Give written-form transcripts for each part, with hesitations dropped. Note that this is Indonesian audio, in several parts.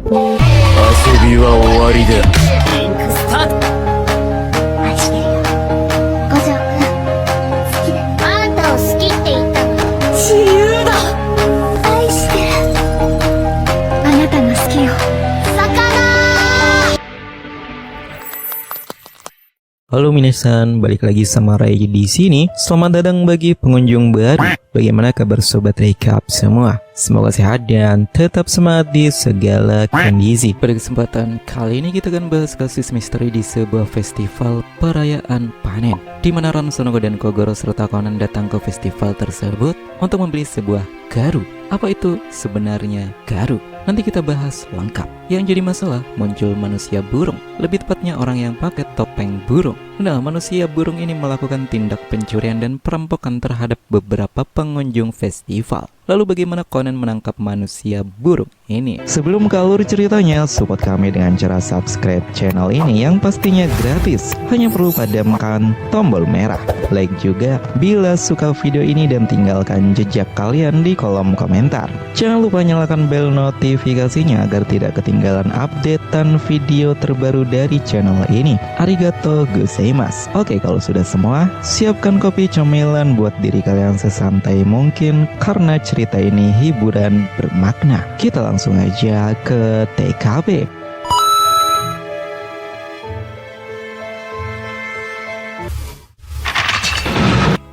遊びは終わりだ。リンクスタート。愛してるよ。五条くん、好きだよ。あんたを好きって言ったの。自由だ。愛してる。あなたが好きよ。Halo minasan, balik lagi sama Ray di sini. Selamat datang bagi pengunjung baru. Bagaimana kabar sobat recap semua? Semoga sehat dan tetap semangat di segala kondisi. Pada kesempatan kali ini kita akan bahas kasus misteri di sebuah festival perayaan panen, di mana Ran, Sonoko, dan Kogoro serta kawan datang ke festival tersebut untuk membeli sebuah garu. Apa itu sebenarnya garu? Nanti kita bahas lengkap. Yang jadi masalah, muncul manusia burung, lebih tepatnya orang yang pakai topeng burung. Nah, manusia burung ini melakukan tindak pencurian dan perampokan terhadap beberapa pengunjung festival. Lalu bagaimana Conan menangkap manusia burung ini? Sebelum ke alur ceritanya, support kami dengan cara subscribe channel ini yang pastinya gratis. Hanya perlu padamkan tombol merah, like juga bila suka video ini, dan tinggalkan jejak kalian di kolom komentar. Jangan lupa nyalakan bel notifikasinya agar tidak ketinggalan updatean video terbaru dari channel ini. Arigato gozaimasu. Oke, kalau sudah semua, siapkan kopi cemilan buat diri kalian sesantai mungkin, karena cerita ini hiburan bermakna. Kita langsung aja ke TKP.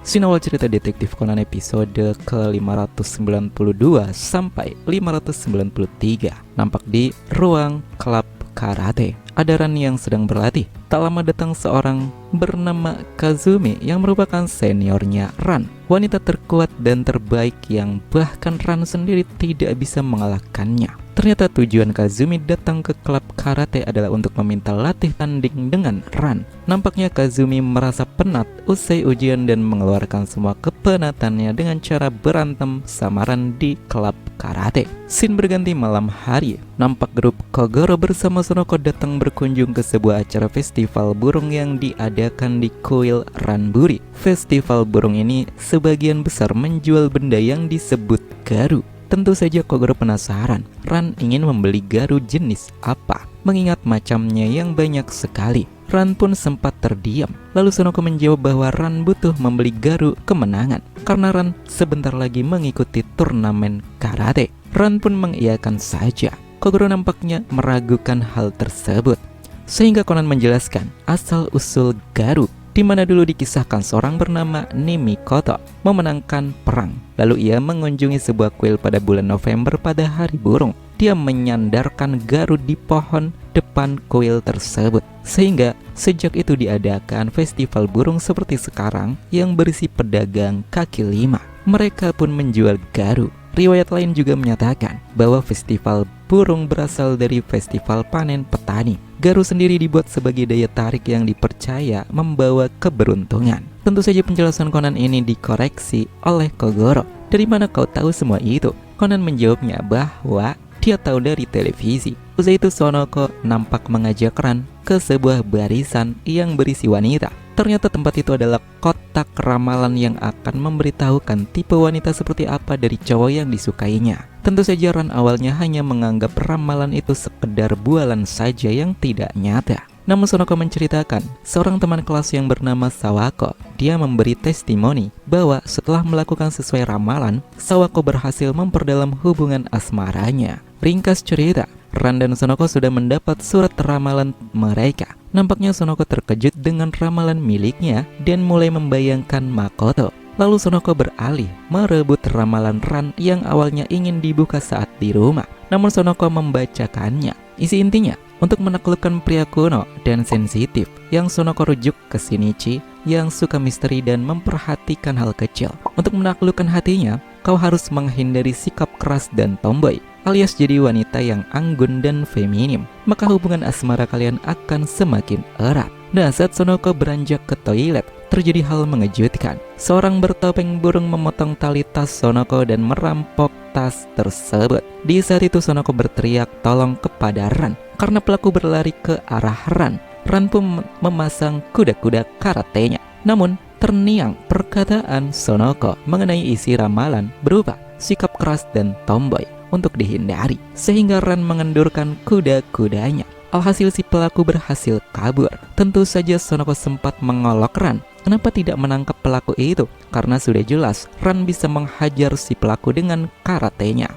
Sinawal cerita detektif Conan episode ke-592 sampai 593. Nampak di ruang klub karate. Ada Ran yang sedang berlatih. Tak lama datang seorang bernama Kazumi yang merupakan seniornya Ran, wanita terkuat dan terbaik yang bahkan Ran sendiri tidak bisa mengalahkannya. Ternyata tujuan Kazumi datang ke klub karate adalah untuk meminta latih tanding dengan Ran. Nampaknya Kazumi merasa penat usai ujian dan mengeluarkan semua kepenatannya dengan cara berantem sama Ran di klub karate. Scene berganti malam hari. Nampak grup Kogoro bersama Sonoko datang berkunjung ke sebuah acara festival burung yang diadakan di kuil Ranburi. Festival burung ini sebagian besar menjual benda yang disebut garu. Tentu saja Kogoro penasaran, Ran ingin membeli garu jenis apa, mengingat macamnya yang banyak sekali. Ran pun sempat terdiam. Lalu Sonoko menjawab bahwa Ran butuh membeli garu kemenangan karena Ran sebentar lagi mengikuti turnamen karate. Ran pun mengiyakan saja. Kogoro nampaknya meragukan hal tersebut, sehingga Conan menjelaskan asal-usul garu, di mana dulu dikisahkan seorang bernama Nimikoto memenangkan perang. Lalu ia mengunjungi sebuah kuil pada bulan November pada hari burung. Dia menyandarkan garu di pohon depan kuil tersebut, sehingga sejak itu diadakan festival burung seperti sekarang yang berisi pedagang kaki lima. Mereka pun menjual garu. Riwayat lain juga menyatakan bahwa festival burung berasal dari festival panen petani. Garu sendiri dibuat sebagai daya tarik yang dipercaya membawa keberuntungan. Tentu saja penjelasan Conan ini dikoreksi oleh Kogoro. Dari mana kau tahu semua itu? Conan menjawabnya bahwa dia tahu dari televisi. Usai itu Sonoko nampak mengajak Ran ke sebuah barisan yang berisi wanita. Ternyata tempat itu adalah kotak ramalan yang akan memberitahukan tipe wanita seperti apa dari cowok yang disukainya. Tentu saja Ran awalnya hanya menganggap ramalan itu sekedar bualan saja yang tidak nyata. Namun Sonoko menceritakan, seorang teman kelas yang bernama Sawako, dia memberi testimoni bahwa setelah melakukan sesuai ramalan, Sawako berhasil memperdalam hubungan asmaranya. Ringkas cerita, Ran dan Sonoko sudah mendapat surat ramalan mereka. Nampaknya Sonoko terkejut dengan ramalan miliknya dan mulai membayangkan Makoto. Lalu Sonoko beralih merebut ramalan Ran yang awalnya ingin dibuka saat di rumah. Namun Sonoko membacakannya. Isi intinya, untuk menaklukkan pria kuno dan sensitif yang Sonoko rujuk ke Shinichi yang suka misteri dan memperhatikan hal kecil. Untuk menaklukkan hatinya, kau harus menghindari sikap keras dan tomboy, alias jadi wanita yang anggun dan feminim. Maka hubungan asmara kalian akan semakin erat. Nah, saat Sonoko beranjak ke toilet, terjadi hal mengejutkan. Seorang bertopeng burung memotong tali tas Sonoko dan merampok tas tersebut. Di saat itu Sonoko berteriak tolong kepada Ran karena pelaku berlari ke arah Ran. Ran pun memasang kuda-kuda karatenya. Namun terniang perkataan Sonoko mengenai isi ramalan berupa sikap keras dan tomboy. untuk dihindari, sehingga Ran mengendurkan kuda-kudanya. Alhasil si pelaku berhasil kabur. Tentu saja Sonoko sempat mengolok Ran, kenapa tidak menangkap pelaku itu? Karena sudah jelas Ran bisa menghajar si pelaku dengan karatenya.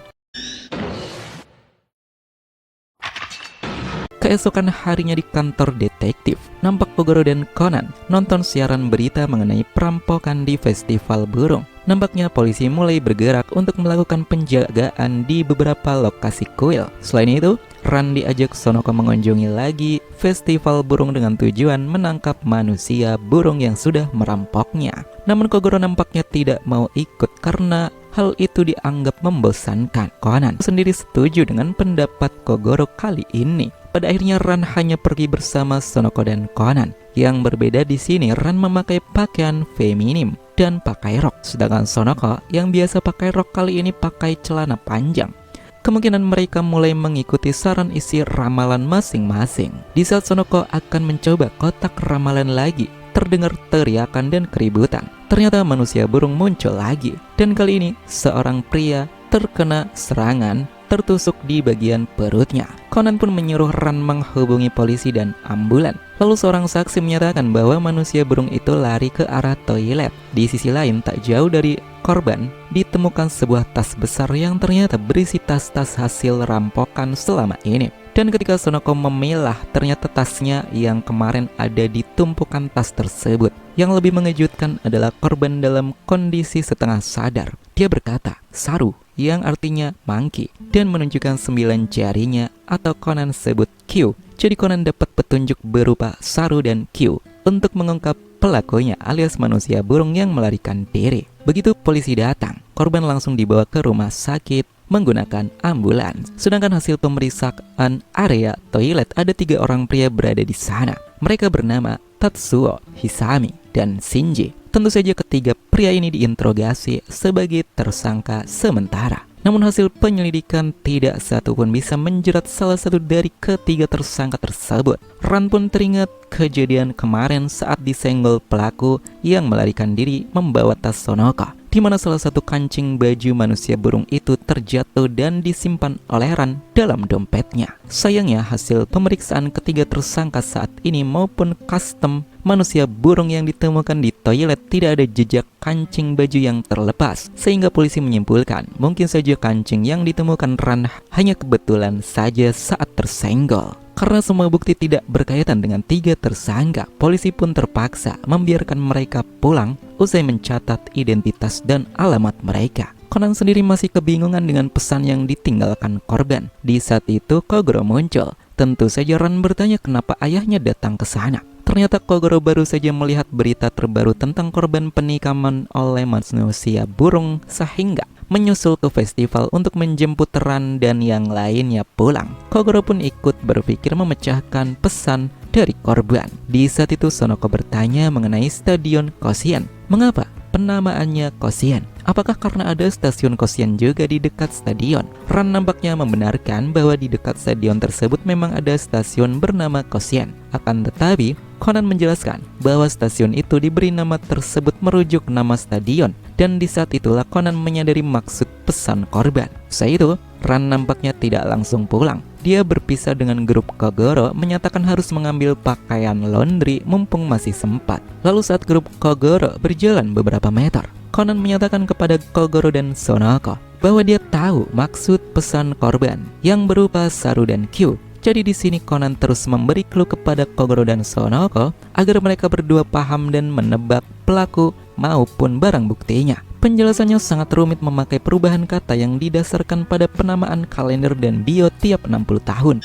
Keesokan harinya di kantor detektif, nampak Kogoro dan Conan nonton siaran berita mengenai perampokan di festival burung. Nampaknya polisi mulai bergerak untuk melakukan penjagaan di beberapa lokasi kuil. Selain itu, Ran diajak Sonoko mengunjungi lagi festival burung dengan tujuan menangkap manusia burung yang sudah merampoknya. Namun Kogoro nampaknya tidak mau ikut karena hal itu dianggap membosankan. Conan sendiri setuju dengan pendapat Kogoro kali ini. Pada akhirnya Ran hanya pergi bersama Sonoko dan Conan. Yang berbeda di sini, Ran memakai pakaian feminim dan pakai rok, sedangkan Sonoko yang biasa pakai rok kali ini pakai celana panjang. Kemungkinan mereka mulai mengikuti saran isi ramalan masing-masing. Di saat Sonoko akan mencoba kotak ramalan lagi, terdengar teriakan dan keributan. Ternyata manusia burung muncul lagi, dan kali ini seorang pria terkena serangan tertusuk di bagian perutnya. Conan pun menyuruh Ran menghubungi polisi dan ambulan. Lalu seorang saksi menyatakan bahwa manusia burung itu lari ke arah toilet. Di sisi lain, tak jauh dari korban, ditemukan sebuah tas besar yang ternyata berisi tas-tas hasil rampokan selama ini. Dan ketika Sonoko memilah, ternyata tasnya yang kemarin ada di tumpukan tas tersebut. Yang lebih mengejutkan adalah korban dalam kondisi setengah sadar. Dia berkata, "Saru," yang artinya monkey, dan menunjukkan 9 jarinya atau Conan sebut Q. Jadi Conan dapat petunjuk berupa Saru dan Q untuk mengungkap pelakunya alias manusia burung yang melarikan diri. Begitu polisi datang, korban langsung dibawa ke rumah sakit menggunakan ambulans. Sedangkan hasil pemeriksaan area toilet, ada 3 orang pria berada di sana. Mereka bernama Tatsuo, Hisami, dan Shinji. Tentu saja ketiga pria ini diinterogasi sebagai tersangka sementara. Namun hasil penyelidikan tidak satu pun bisa menjerat salah satu dari ketiga tersangka tersebut. Ran pun teringat kejadian kemarin saat disenggol pelaku yang melarikan diri membawa tas Sonoko, di mana salah satu kancing baju manusia burung itu terjatuh dan disimpan oleh Ran dalam dompetnya. Sayangnya hasil pemeriksaan ketiga tersangka saat ini maupun custom manusia burung yang ditemukan di toilet tidak ada jejak kancing baju yang terlepas, sehingga polisi menyimpulkan mungkin saja kancing yang ditemukan Ran hanya kebetulan saja saat tersenggol. Karena semua bukti tidak berkaitan dengan 3 tersangka, polisi pun terpaksa membiarkan mereka pulang usai mencatat identitas dan alamat mereka. Conan sendiri masih kebingungan dengan pesan yang ditinggalkan korban. Di saat itu Kogoro muncul. Tentu saja Ran bertanya kenapa ayahnya datang ke sana. Ternyata Kogoro baru saja melihat berita terbaru tentang korban penikaman oleh manusia burung sehingga menyusul ke festival untuk menjemput Ran dan yang lainnya pulang. Kogoro pun ikut berpikir memecahkan pesan dari korban. Di saat itu Sonoko bertanya mengenai stadion Koshien. Mengapa penamaannya Koshien? Apakah karena ada stasiun Koshien juga di dekat stadion? Ran nampaknya membenarkan bahwa di dekat stadion tersebut memang ada stasiun bernama Koshien. Akan tetapi Conan menjelaskan bahwa stasiun itu diberi nama tersebut merujuk nama stadion, dan di saat itulah Conan menyadari maksud pesan korban. Setelah itu, Ran nampaknya tidak langsung pulang. Dia berpisah dengan grup Kogoro, menyatakan harus mengambil pakaian laundry mumpung masih sempat. Lalu saat grup Kogoro berjalan beberapa meter, Conan menyatakan kepada Kogoro dan Sonoko bahwa dia tahu maksud pesan korban yang berupa Saru dan Q. Jadi di sini Conan terus memberi clue kepada Kogoro dan Sonoko agar mereka berdua paham dan menebak pelaku maupun barang buktinya. Penjelasannya sangat rumit memakai perubahan kata yang didasarkan pada penamaan kalender dan bio tiap 60 tahun.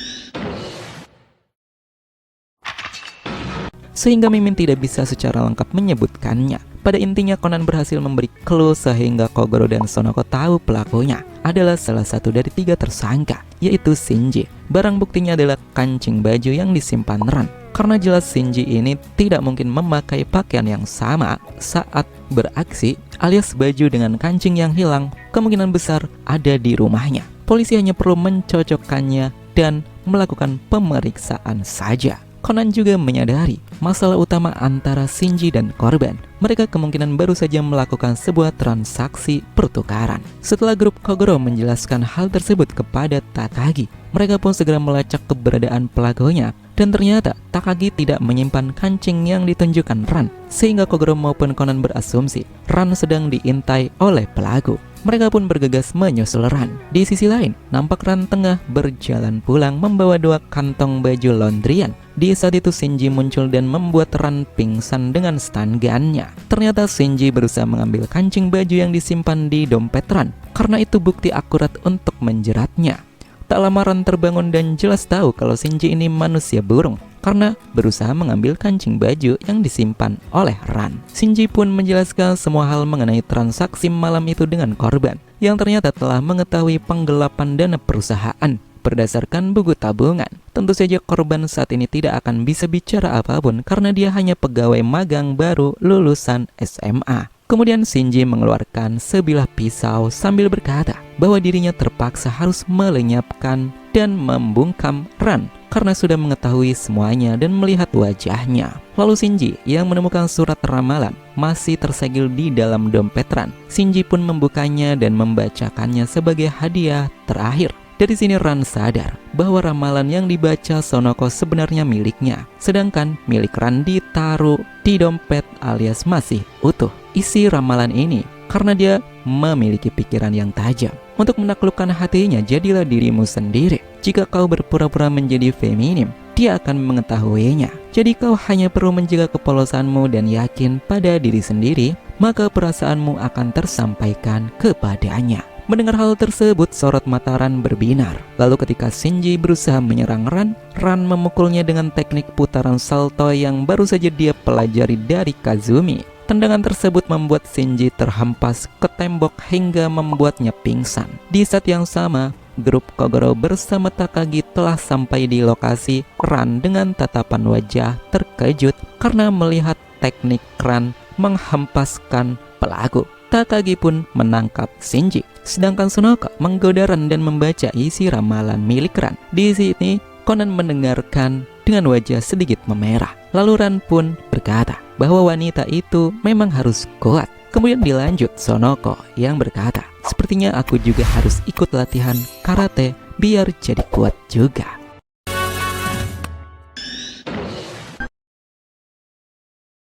Sehingga Mimin tidak bisa secara lengkap menyebutkannya. Pada intinya Conan berhasil memberi clue sehingga Kogoro dan Sonoko tahu pelakunya adalah salah satu dari 3 tersangka, yaitu Shinji. Barang buktinya adalah kancing baju yang disimpan Ran. Karena jelas Shinji ini tidak mungkin memakai pakaian yang sama saat beraksi, alias baju dengan kancing yang hilang kemungkinan besar ada di rumahnya. Polisi hanya perlu mencocokkannya dan melakukan pemeriksaan saja. Conan juga menyadari masalah utama antara Shinji dan korban. Mereka kemungkinan baru saja melakukan sebuah transaksi pertukaran. Setelah grup Kogoro menjelaskan hal tersebut kepada Takagi, mereka pun segera melacak keberadaan pelakunya. Dan ternyata Takagi tidak menyimpan kancing yang ditunjukkan Ran, sehingga Kogoro maupun Conan berasumsi Ran sedang diintai oleh pelaku. Mereka pun bergegas menyusul Ran. Di sisi lain, nampak Ran tengah berjalan pulang membawa 2 kantong baju laundryan. Di saat itu Shinji muncul dan membuat Ran pingsan dengan stun gun-nya. Ternyata Shinji berusaha mengambil kancing baju yang disimpan di dompet Ran, karena itu bukti akurat untuk menjeratnya. Tak lama Ran terbangun dan jelas tahu kalau Shinji ini manusia burung karena berusaha mengambil kancing baju yang disimpan oleh Ran. Shinji pun menjelaskan semua hal mengenai transaksi malam itu dengan korban yang ternyata telah mengetahui penggelapan dana perusahaan berdasarkan buku tabungan. Tentu saja korban saat ini tidak akan bisa bicara apapun karena dia hanya pegawai magang baru lulusan SMA. Kemudian Shinji mengeluarkan sebilah pisau sambil berkata bahwa dirinya terpaksa harus melenyapkan dan membungkam Ran karena sudah mengetahui semuanya dan melihat wajahnya. Lalu Shinji yang menemukan surat ramalan masih tersegel di dalam dompet Ran. Shinji pun membukanya dan membacakannya sebagai hadiah terakhir. Dari sini Ran sadar bahwa ramalan yang dibaca Sonoko sebenarnya miliknya, sedangkan milik Ran ditaruh di dompet alias masih utuh. Isi ramalan ini karena dia memiliki pikiran yang tajam. Untuk menaklukkan hatinya, jadilah dirimu sendiri. Jika kau berpura-pura menjadi feminim, dia akan mengetahuinya. Jadi kau hanya perlu menjaga kepolosanmu dan yakin pada diri sendiri, maka perasaanmu akan tersampaikan kepadanya. Mendengar hal tersebut, sorot mata Ran berbinar. Lalu ketika Shinji berusaha menyerang Ran, Ran memukulnya dengan teknik putaran salto yang baru saja dia pelajari dari Kazumi. Tendangan tersebut membuat Shinji terhempas ke tembok hingga membuatnya pingsan. Di saat yang sama, grup Kogoro bersama Takagi telah sampai di lokasi. Ran dengan tatapan wajah terkejut karena melihat teknik Ran menghempaskan pelaku. Takagi pun menangkap Shinji, sedangkan Sonoko menggoda Ran dan membaca isi ramalan milik Ran. Di sini Conan mendengarkan dengan wajah sedikit memerah. Lalu Ran pun berkata bahwa wanita itu memang harus kuat. Kemudian dilanjut Sonoko yang berkata, sepertinya aku juga harus ikut latihan karate biar jadi kuat juga.